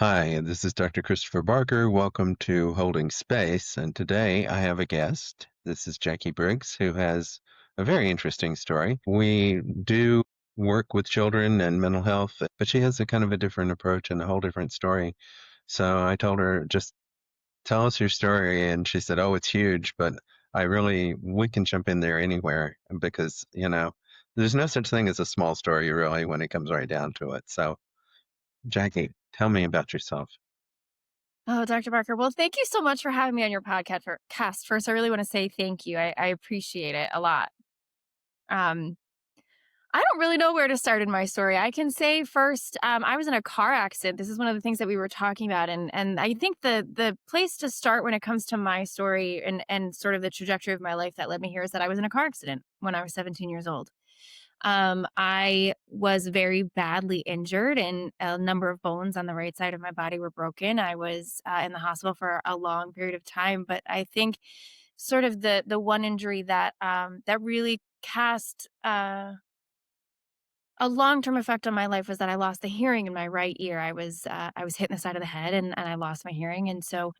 Hi, this is Dr. Christopher Barker. Welcome to Holding Space. And today I have a guest. This is Jackie Briggs, who has a very interesting story. We do work with children and mental health, but she has a kind of a different approach and a whole different story. So I told her, just tell us your story. And she said, oh, it's huge, but we can jump in there anywhere because, there's no such thing as a small story, really, when it comes right down to it. So, Jackie, tell me about yourself. Oh, Dr. Barker. Well, thank you so much for having me on your podcast. First, I really want to say thank you. I appreciate it a lot. Um, I don't really know where to start in my story. I can say first, I was in a car accident. This is one of the things that we were talking about, and I think the place to start when it comes to my story and sort of the trajectory of my life that led me here is that I was in a car accident when I was 17 years old. I was very badly injured, and a number of bones on the right side of my body were broken. I was in the hospital for a long period of time, but I think sort of the one injury that really cast a long term effect on my life was that I lost the hearing in my right ear. I was hit in the side of the head, and I lost my hearing, and so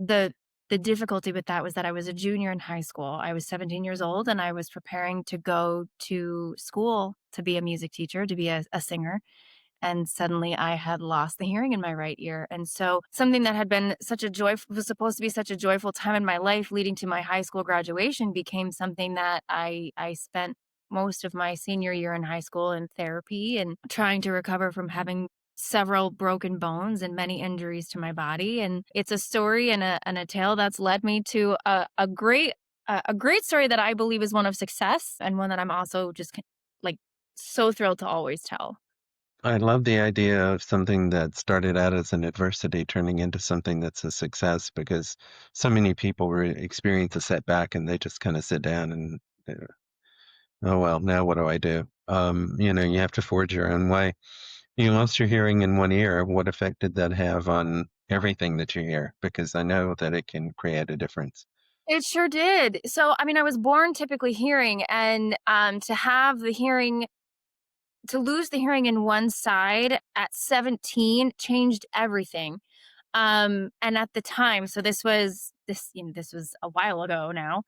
the difficulty with that was that I was a junior in high school. I was 17 years old, and I was preparing to go to school to be a music teacher, to be a singer. And suddenly I had lost the hearing in my right ear. And so something that had been such a joy was supposed to be such a joyful time in my life leading to my high school graduation became something that I spent most of my senior year in high school in therapy and trying to recover from having several broken bones and many injuries to my body. And it's a story and a tale that's led me to a great story that I believe is one of success and one that I'm also like so thrilled to always tell. I love the idea of something that started out as an adversity turning into something that's a success because so many people experience a setback and they just kind of sit down and, oh, well, now what do I do? You have to forge your own way. You lost your hearing in one ear. What effect did that have on everything that you hear? Because I know that it can create a difference. It sure did. So, I mean, I was born typically hearing, and to lose the hearing in one side at 17 changed everything. And at the time, so this was a while ago now.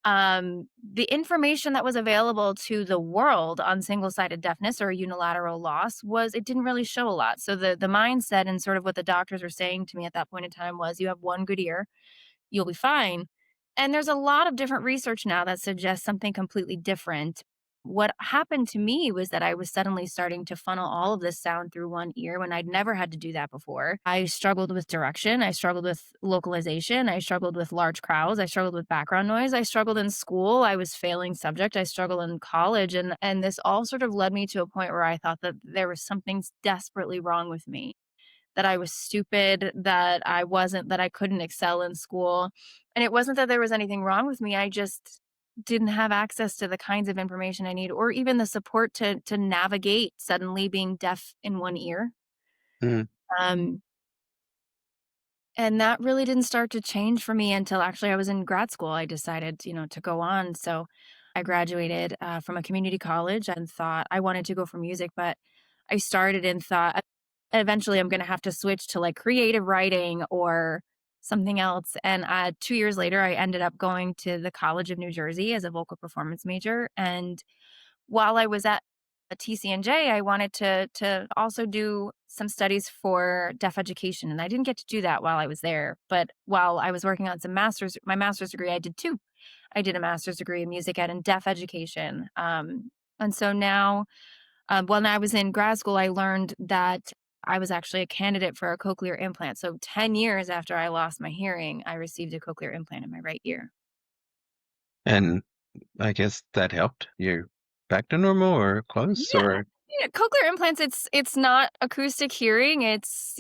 The information that was available to the world on single-sided deafness or unilateral loss was it didn't really show a lot. So the mindset and sort of what the doctors were saying to me at that point in time was, you have one good ear, you'll be fine. And there's a lot of different research now that suggests something completely different. What happened to me was that I was suddenly starting to funnel all of this sound through one ear when I'd never had to do that before. I struggled with direction. I struggled with localization. I struggled with large crowds. I struggled with background noise. I struggled in school. I was failing subject. I struggled in college. And this all sort of led me to a point where I thought that there was something desperately wrong with me, that I was stupid, that I couldn't excel in school. And it wasn't that there was anything wrong with me. I just didn't have access to the kinds of information I need or even the support to navigate suddenly being deaf in one ear. Mm. Um, and that really didn't start to change for me until actually I was in grad school. I decided, to go on. So I graduated from a community college and thought I wanted to go for music, but I started and thought eventually I'm going to have to switch to like creative writing or something else. And 2 years later, I ended up going to the College of New Jersey as a vocal performance major. And while I was at a TCNJ, I wanted to also do some studies for deaf education, and I didn't get to do that while I was there. But while I was working on my master's degree, I did two. I did a master's degree in music ed and deaf education. And so now, when I was in grad school, I learned that I was actually a candidate for a cochlear implant. So 10 years after I lost my hearing, I received a cochlear implant in my right ear. And I guess that helped you back to normal or close Yeah. or Yeah, cochlear implants, it's not acoustic hearing. It's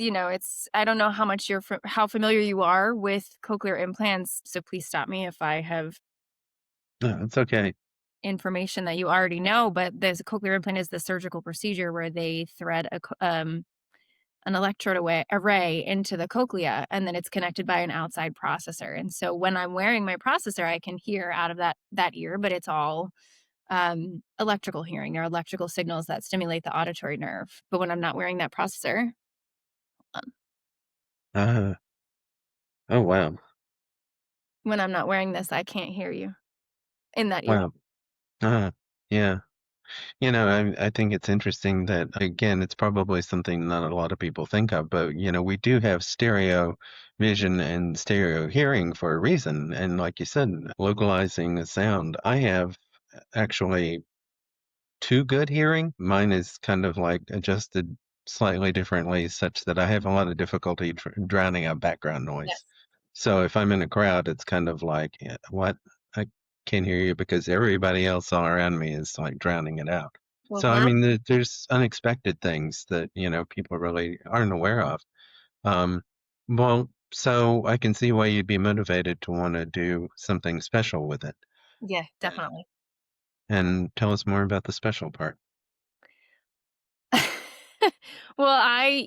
I don't know how much how familiar you are with cochlear implants, so please stop me if I have no, it's okay. information that you already know, but there's a cochlear implant is the surgical procedure where they thread an electrode array into the cochlea, and then it's connected by an outside processor. And so when I'm wearing my processor, I can hear out of that ear, but it's all electrical hearing. There are electrical signals that stimulate the auditory nerve. But when I'm not wearing that processor, um, Uh, oh, wow. When I'm not wearing this, I can't hear you in that ear. Wow. Uh, yeah. I think it's interesting that, again, it's probably something not a lot of people think of, but, we do have stereo vision and stereo hearing for a reason. And like you said, localizing the sound. I have actually too good hearing. Mine is kind of like adjusted slightly differently, such that I have a lot of difficulty drowning out background noise. Yes. So if I'm in a crowd, it's kind of like, what? I can't hear you because everybody else all around me is like drowning it out. Well, So, I that mean, there's unexpected things that, people really aren't aware of. Um, well, so I can see why you'd be motivated to want to do something special with it. yeah, Uh, definitely. And tell us more about the special part. Well, I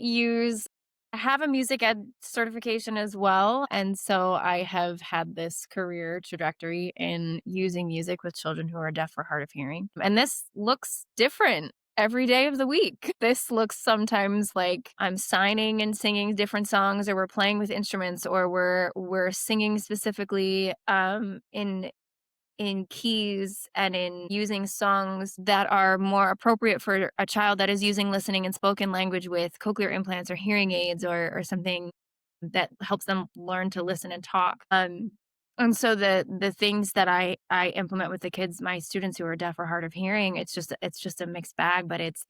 have a music ed certification as well, and so I have had this career trajectory in using music with children who are deaf or hard of hearing, and this looks different every day of the week. This looks sometimes like I'm signing and singing different songs, or we're playing with instruments, or we're singing specifically, in keys and in using songs that are more appropriate for a child that is using listening and spoken language with cochlear implants or hearing aids or something that helps them learn to listen and talk. And so the things that I implement with the kids, my students who are deaf or hard of hearing, it's just a mixed bag, but it's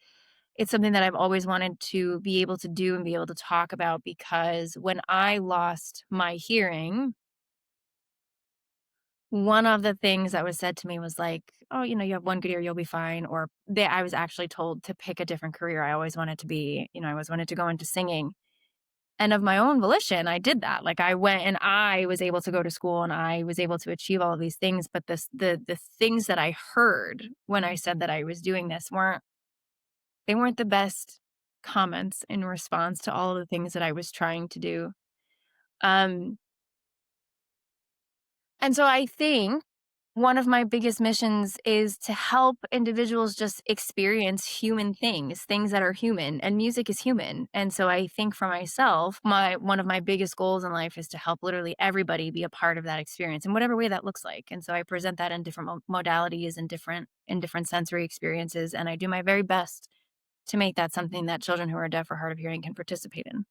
something that I've always wanted to be able to do and be able to talk about because when I lost my hearing, one of the things that was said to me was like, "Oh, you have one good ear, you'll be fine," or I was actually told to pick a different career. I always wanted to be I always wanted to go into singing, and of my own volition, I did that. Like, I went and I was able to go to school, and I was able to achieve all of these things, but the things that I heard when I said that I was doing this weren't the best comments in response to all of the things that I was trying to do. Um, and so I think one of my biggest missions is to help individuals just experience human things, things that are human, and music is human. And so I think for myself, my one of my biggest goals in life is to help literally everybody be a part of that experience in whatever way that looks like. And so I present that in different modalities and different sensory experiences, and I do my very best to make that something that children who are deaf or hard of hearing can participate in.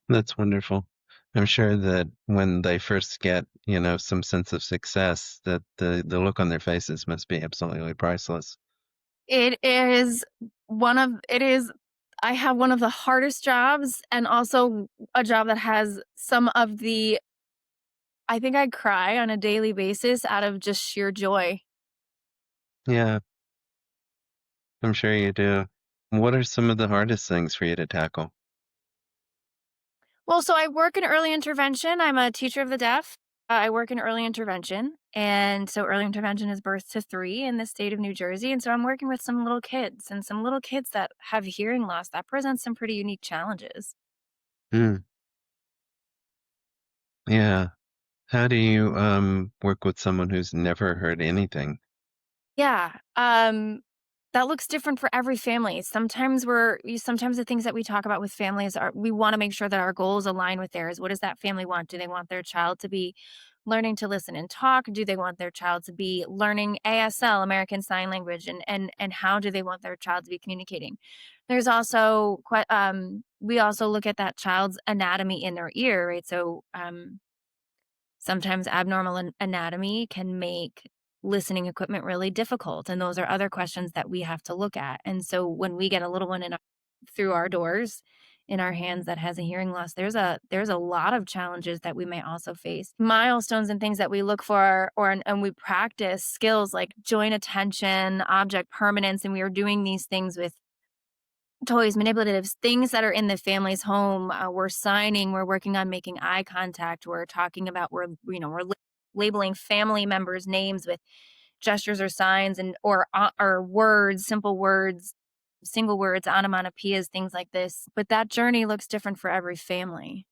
That's wonderful. I'm sure that when they first get, some sense of success, that the look on their faces must be absolutely priceless. It is it is I have one of the hardest jobs and also a job that has some of the I think I cry on a daily basis out of just sheer joy. Yeah, I'm sure you do. What are some of the hardest things for you to tackle? Well, so I work in early intervention. I'm a teacher of the deaf. I work in early intervention, and so early intervention is birth to 3 in the state of New Jersey, and so I'm working with some little kids, and some little kids that have hearing loss, that presents some pretty unique challenges. Mm, yeah. How do you work with someone who's never heard anything? Yeah, that looks different for every family. Sometimes the things that we talk about with families are we wanna make sure that our goals align with theirs. What does that family want? Do they want their child to be learning to listen and talk? Do they want their child to be learning ASL, American Sign Language, and how do they want their child to be communicating? There's also we also look at that child's anatomy in their ear, right? So, sometimes abnormal anatomy can make listening equipment really difficult, and those are other questions that we have to look at. And so when we get a little one through our doors in our hands that has a hearing loss, there's a lot of challenges that we may also face. Milestones and things that we look for and we practice skills like joint attention, object permanence, and we are doing these things with toys, manipulatives, things that are in the family's home. We're signing, we're working on making eye contact. We're talking about we're labeling family members' names with gestures or signs and or words, simple words, single words, onomatopoeias, things like this. But that journey looks different for every family.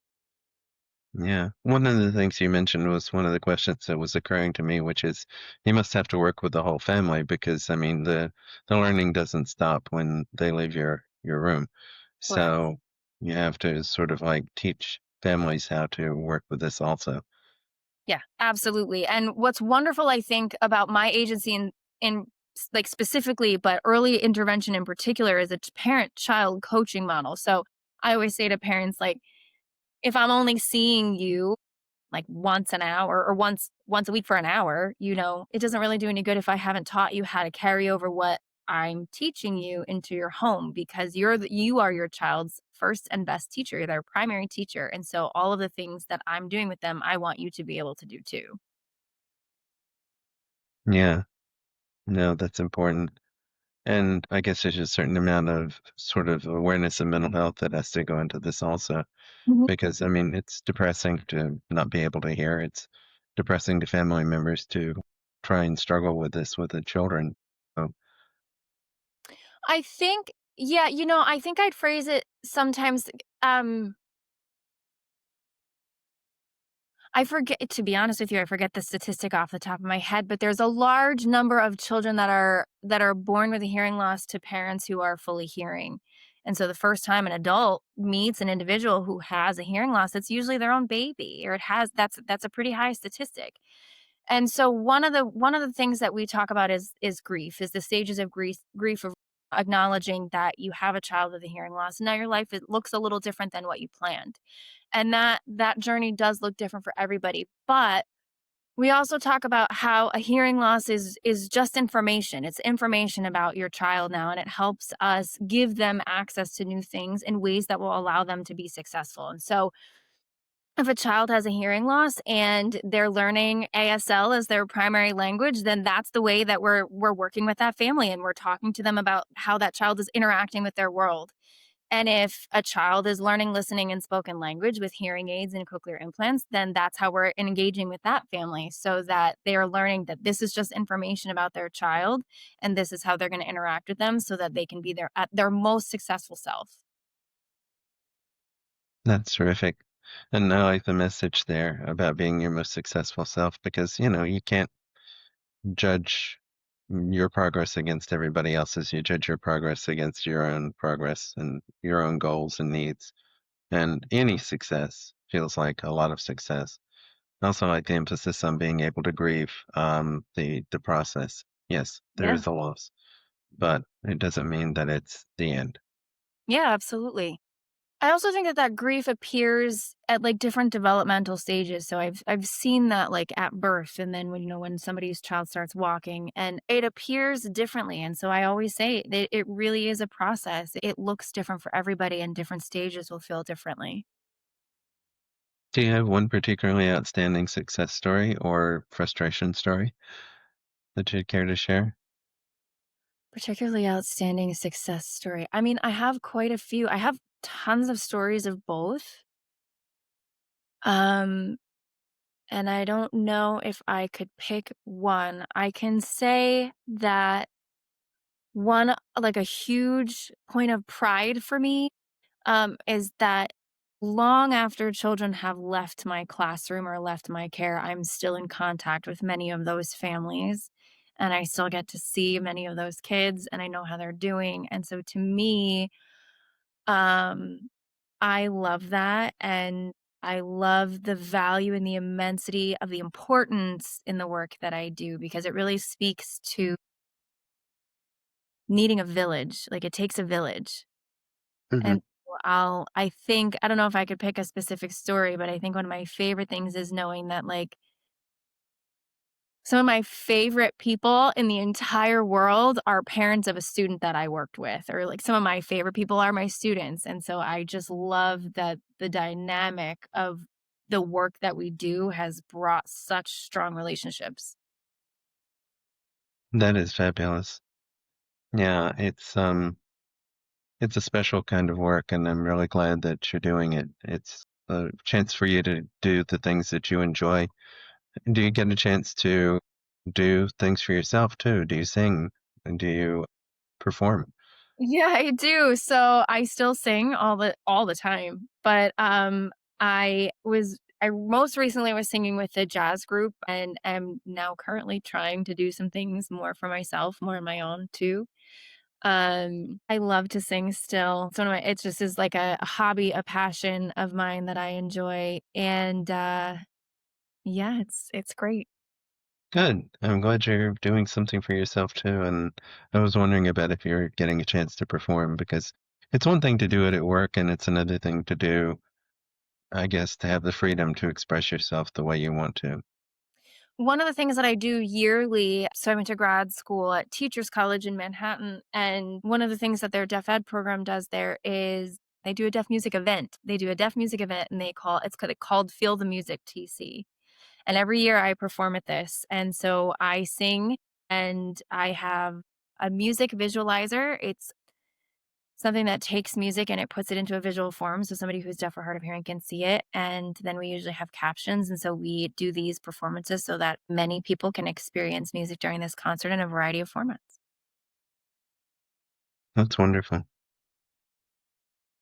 Yeah. One of the things you mentioned was one of the questions that was occurring to me, which is you must have to work with the whole family because I mean the learning doesn't stop when they leave your room. Correct. So you have to sort of like teach families how to work with this also. Yeah, absolutely. And what's wonderful, I think, about my agency like specifically, but early intervention in particular, is a parent child coaching model. So I always say to parents, like, if I'm only seeing you like once an hour or once a week for an hour, it doesn't really do any good if I haven't taught you how to carry over what I'm teaching you into your home, because you are your child's first and best teacher, you're their primary teacher. And so all of the things that I'm doing with them, I want you to be able to do too. Yeah, no, that's important. And I guess there's a certain amount of sort of awareness of mental health that has to go into this also. Mhm. Because, I mean, it's depressing to not be able to hear. It's depressing to family members to try and struggle with this with the children. So, I think, yeah, I think I'd phrase it sometimes. Um, I forget, to be honest with you, I forget the statistic off the top of my head, but there's a large number of children that are born with a hearing loss to parents who are fully hearing. And so the first time an adult meets an individual who has a hearing loss, it's usually their own baby, or that's a pretty high statistic. And so one of the things that we talk about is grief, is the stages of grief of acknowledging that you have a child with a hearing loss. Now your life, it looks a little different than what you planned. And that journey does look different for everybody. But we also talk about how a hearing loss is just information. It's information about your child now, and it helps us give them access to new things in ways that will allow them to be successful. And so if a child has a hearing loss and they're learning ASL as their primary language, then that's the way that we're working with that family, and we're talking to them about how that child is interacting with their world. And if a child is learning listening and spoken language with hearing aids and cochlear implants, then that's how we're engaging with that family, so that they are learning that this is just information about their child, and this is how they're going to interact with them so that they can be at their most successful self. that's terrific. And I like the message there about being your most successful self because, you can't judge your progress against everybody else's. You judge your progress against your own progress and your own goals and needs. And any success feels like a lot of success. I also like the emphasis on being able to grieve the process. Yes, there Yeah. is a loss, but it doesn't mean that it's the end. Yeah, absolutely. I also think that grief appears at, like, different developmental stages. So I've seen that, like, at birth, and then when somebody's child starts walking, and it appears differently. And so I always say that it really is a process. It looks different for everybody, and different stages will feel differently. Do you have one particularly outstanding success story or frustration story that you'd care to share? Particularly outstanding success story. I mean, I have quite a few. I have tons of stories of both. Um, and I don't know if I could pick one. I can say that one, like, a huge point of pride for me, is that long after children have left my classroom or left my care, I'm still in contact with many of those families, and I still get to see many of those kids, and I know how they're doing. And so to me, um, I love that, and I love the value and the immensity of the importance in the work that I do, because it really speaks to needing a village. Like, it takes a village. Hmm. And so I don't know if I could pick a specific story, but I think one of my favorite things is knowing that, like, some of my favorite people in the entire world are parents of a student that I worked with, or, like, some of my favorite people are my students. And so I just love that the dynamic of the work that we do has brought such strong relationships. That is fabulous. Yeah, it's a special kind of work and I'm really glad that you're doing it. It's a chance for you to do the things that you enjoy. Do you get a chance to do things for yourself too? Do you sing? And do you perform? Yeah, I do. So I still sing all the time, but I most recently was singing with a jazz group, and am now currently trying to do some things more for myself, more on my own too. I love to sing still. It's one of my it just is like a hobby, a passion of mine that I enjoy, and, yeah, it's great. Good. I'm glad you're doing something for yourself too. And I was wondering about if you're getting a chance to perform because it's one thing to do it at work and it's another thing to do, I guess, to have the freedom to express yourself the way you want to. One of the things that I do yearly, so I went to grad school at Teachers College in Manhattan, and one of the things that their deaf ed program does there is they do a deaf music event. They do a deaf music event and called Feel the Music TC. And every year I perform at this. And so I sing and I have a music visualizer. It's something that takes music and it puts it into a visual form so somebody who's deaf or hard of hearing can see it. And then we usually have captions. And so we do these performances so that many people can experience music during this concert in a variety of formats. That's wonderful.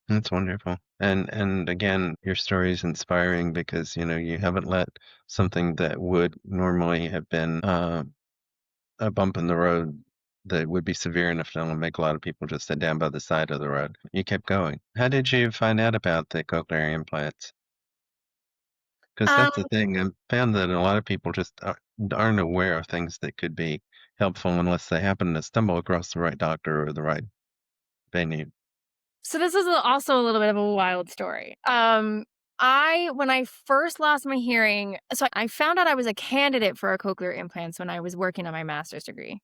That's wonderful. And again, your story is inspiring because, you haven't let something that would normally have been a bump in the road that would be severe enough to make a lot of people just sit down by the side of the road. You kept going. How did you find out about the cochlear implants? Because Um, that's the thing. I found that a lot of people just aren't aware of things that could be helpful unless they happen to stumble across the right doctor or the right venue. so this is also a little bit of a wild story. When I first lost my hearing, so I found out I was a candidate for a cochlear implants when I was working on my master's degree.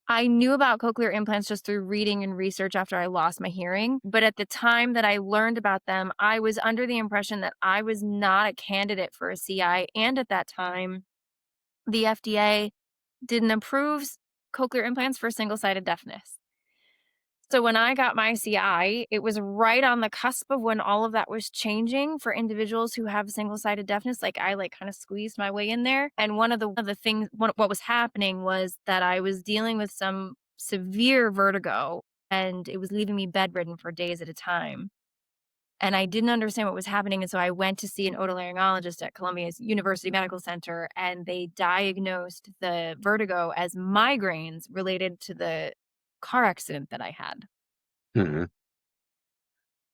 I knew about cochlear implants just through reading and research after I lost my hearing, but at the time that I learned about them, I was under the impression that I was not a candidate for a CI, and at that time, the FDA didn't approve cochlear implants for single-sided deafness. So when I got my CI, it was right on the cusp of when all of that was changing for individuals who have single-sided deafness. Like I kind of squeezed my way in there. And one of the things what was happening was that I was dealing with some severe vertigo and it was leaving me bedridden for days at a time. And I didn't understand what was happening. And so I went to see an otolaryngologist at Columbia's University Medical Center, and they diagnosed the vertigo as migraines related to the car accident that I had. Mhm.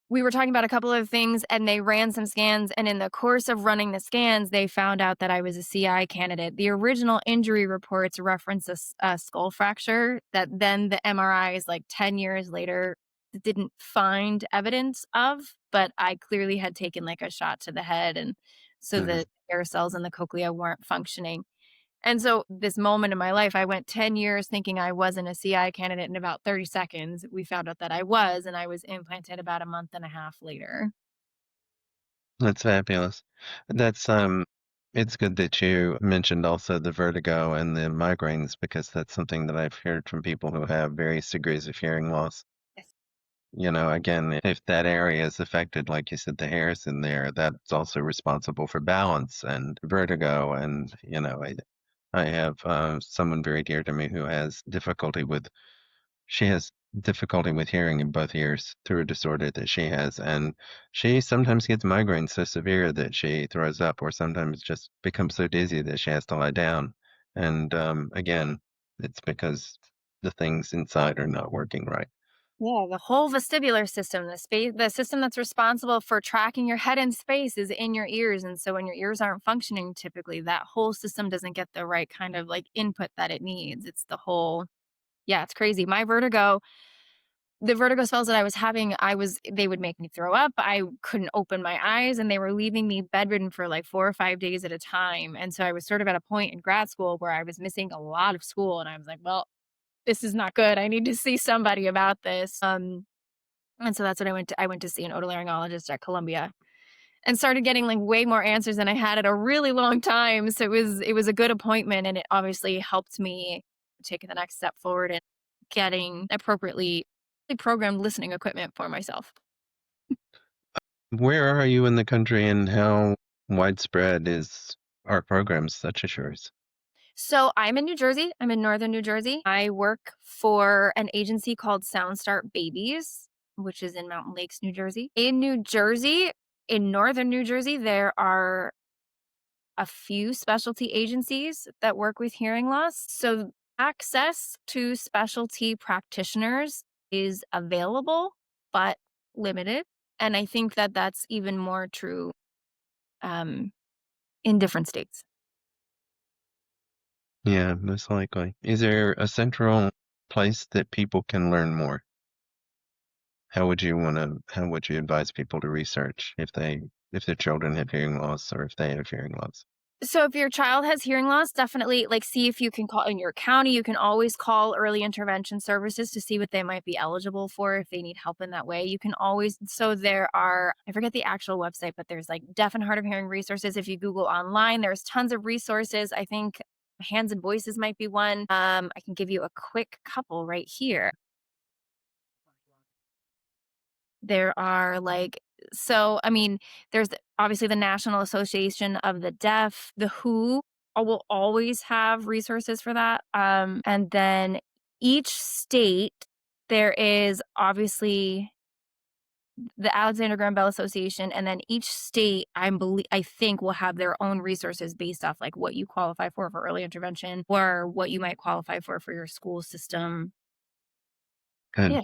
We were talking about a couple of things and they ran some scans, and in the course of running the scans, they found out that I was a CI candidate. The original injury reports reference a skull fracture that then the MRIs, like 10 years later, didn't find evidence of, but I clearly had taken like a shot to the head, and so Mhm. the hair cells in the cochlea weren't functioning. And so this moment in my life, I went 10 years thinking I wasn't a CI candidate. In about 30 seconds, we found out that I was, and I was implanted about a month and a half later. That's fabulous. That's, it's good that you mentioned also the vertigo and the migraines because that's something that I've heard from people who have various degrees of hearing loss. Yes. Again, if that area is affected, like you said, the hairs in there, that's also responsible for balance and vertigo. And, I have someone very dear to me who has she has difficulty with hearing in both ears through a disorder that she has, and she sometimes gets migraines so severe that she throws up, or sometimes just becomes so dizzy that she has to lie down. And again, it's because the things inside are not working right. Yeah, the whole vestibular system, the system that's responsible for tracking your head in space is in your ears. And so when your ears aren't functioning typically, that whole system doesn't get the right kind of like input that it needs. It's the whole yeah, it's crazy. The vertigo spells that I was having, they would make me throw up. I couldn't open my eyes and they were leaving me bedridden for like 4 or 5 days at a time. And so I was sort of at a point in grad school where I was missing a lot of school and I was like, well, this is not good. I need to see somebody about this. And so that's what I went to see an otolaryngologist at Columbia and started getting like way more answers than I had at a really long time. So it was a good appointment and it obviously helped me take the next step forward in getting appropriately programmed listening equipment for myself. Where are you in the country and how widespread are programs such as yours? So I'm in New Jersey. I'm in northern New Jersey. I work for an agency called Soundstart Babies, which is in Mountain Lakes, New Jersey. In northern New Jersey, there are a few specialty agencies that work with hearing loss. So access to specialty practitioners is available, but limited. And I think that that's even more true um, in different states. Yeah, most likely. Is there a central place that people can learn more? How would you advise people to research if their children have hearing loss or if they have hearing loss? So if your child has hearing loss, definitely like see if you can call in your county. You can always call early intervention services to see what they might be eligible for if they need help in that way. You can always so there are I forget the actual website, but there's like deaf and hard of hearing resources. If you Google online, there's tons of resources. I think Hands and Voices might be one. I can give you a quick couple right here. There are like so I mean, there's obviously the National Association of the Deaf, the WHO will always have resources for that. And then each state, there is obviously the Alexander Graham Bell Association, and then each state, I think, will have their own resources based off like what you qualify for early intervention or what you might qualify for your school system. Good. Yeah,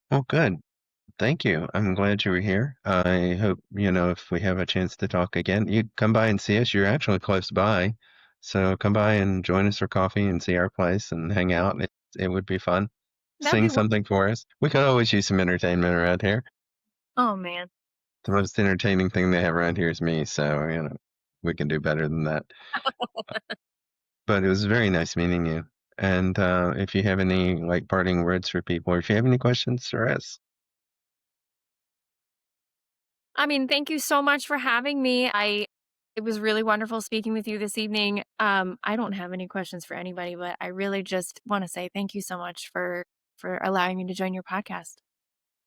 Well, good. Thank you. I'm glad you were here. I hope, if we have a chance to talk again, you come by and see us. You're actually close by. So come by and join us for coffee and see our place and hang out. It would be fun. that'd Sing be. something for us. We could always use some entertainment around here. Oh man. The most entertaining thing they have around here is me. So, we can do better than that. But it was very nice meeting you. And if you have any like parting words for people, or if you have any questions for us, I mean, thank you so much for having me. It was really wonderful speaking with you this evening. I don't have any questions for anybody, but I really just want to say thank you so much for allowing me to join your podcast.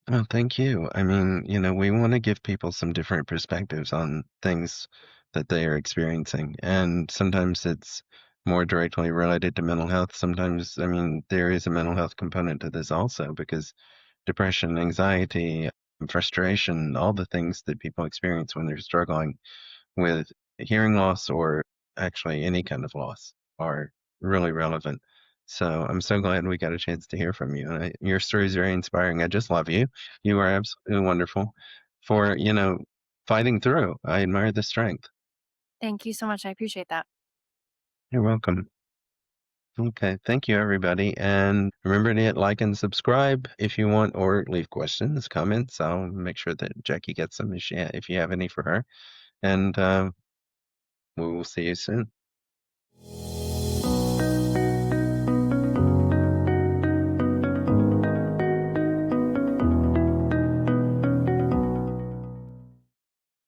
oh, thank you. I mean, we want to give people some different perspectives on things that they are experiencing. And sometimes it's more directly related to mental health. Sometimes, I mean, there is a mental health component to this also because depression, anxiety, frustration, all the things that people experience when they're struggling with hearing loss or actually any kind of loss are really relevant. So I'm so glad we got a chance to hear from you. And your story is very inspiring. I just love you. You are absolutely wonderful for, fighting through. I admire the strength. Thank you so much. I appreciate that. You're welcome. Okay. Thank you, everybody. And remember to hit like and subscribe if you want, or leave questions, comments. I'll make sure that Jackie gets them if you have any for her. And we will see you soon.